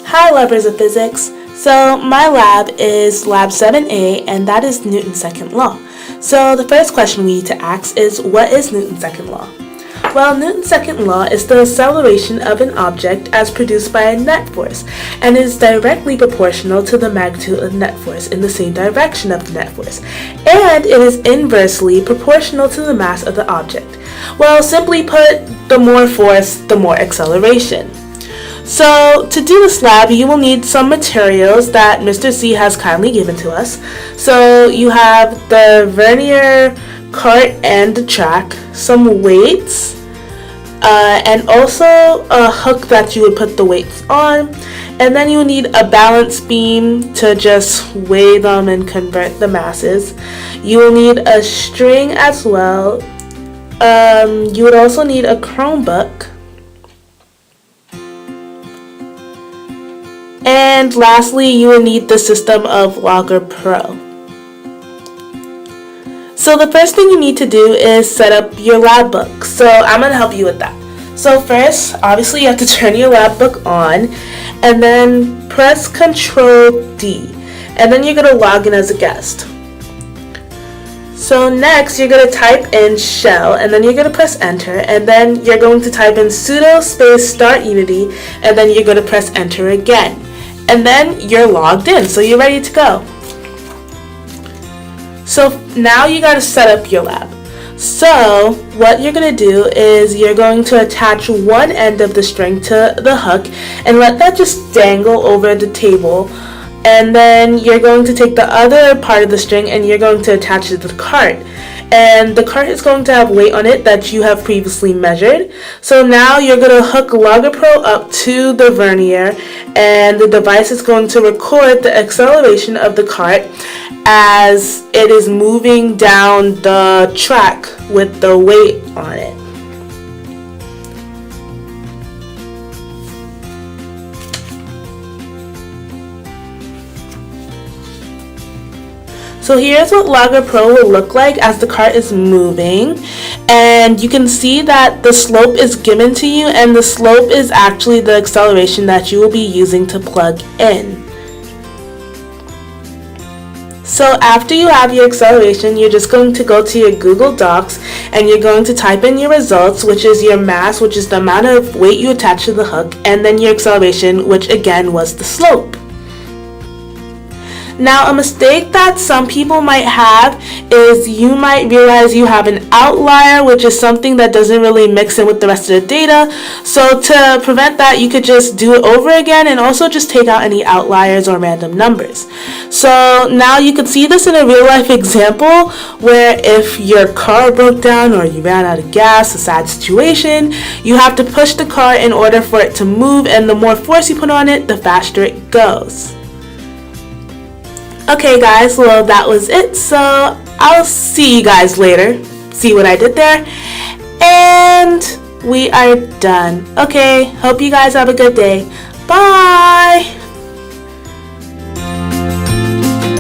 Hi lovers of physics. So my lab is lab 7A and that is Newton's second law. So the first question we need to ask is, what is Newton's second law? Well, Newton's second law is the acceleration of an object as produced by a net force and is directly proportional to the magnitude of the net force in the same direction of the net force, and it is inversely proportional to the mass of the object. Well, simply put, the more force, the more acceleration. So to do this lab, you will need some materials that Mr. C has kindly given to us. So you have the vernier cart and the track, some weights, and also a hook that you would put the weights on, and then you need a balance beam to just weigh them and convert the masses. You will need a string as well. You would also need a Chromebook. And lastly, you will need the system of Logger Pro. So the first thing you need to do is set up your lab book. So I'm going to help you with that. So first, obviously you have to turn your lab book on and then press Ctrl D. And then you're going to log in as a guest. So next you're going to type in shell and then you're going to press enter, and then you're going to type in sudo space start unity, and then you're going to press enter again. And then you're logged in, so you're ready to go. So now you got to set up your lab. So what you're going to do is you're going to attach one end of the string to the hook and let that just dangle over the table. And then you're going to take the other part of the string and you're going to attach it to the cart. And the cart is going to have weight on it that you have previously measured. So now you're going to hook Logger Pro up to the vernier, and the device is going to record the acceleration of the cart as it is moving down the track with the weight on it. So here's what Logger Pro will look like as the cart is moving, and you can see that the slope is given to you, and the slope is actually the acceleration that you will be using to plug in. So after you have your acceleration, you're just going to go to your Google Docs and you're going to type in your results, which is your mass, which is the amount of weight you attach to the hook, and then your acceleration, which again was the slope. Now, a mistake that some people might have is you might realize you have an outlier, which is something that doesn't really mix in with the rest of the data. So to prevent that, you could just do it over again and also just take out any outliers or random numbers. So now you can see this in a real life example where if your car broke down or you ran out of gas, a sad situation, you have to push the car in order for it to move, and the more force you put on it, the faster it goes. Okay guys, well that was it, so I'll see you guys later. See what I did there? And we are done. Okay, hope you guys have a good day. Bye!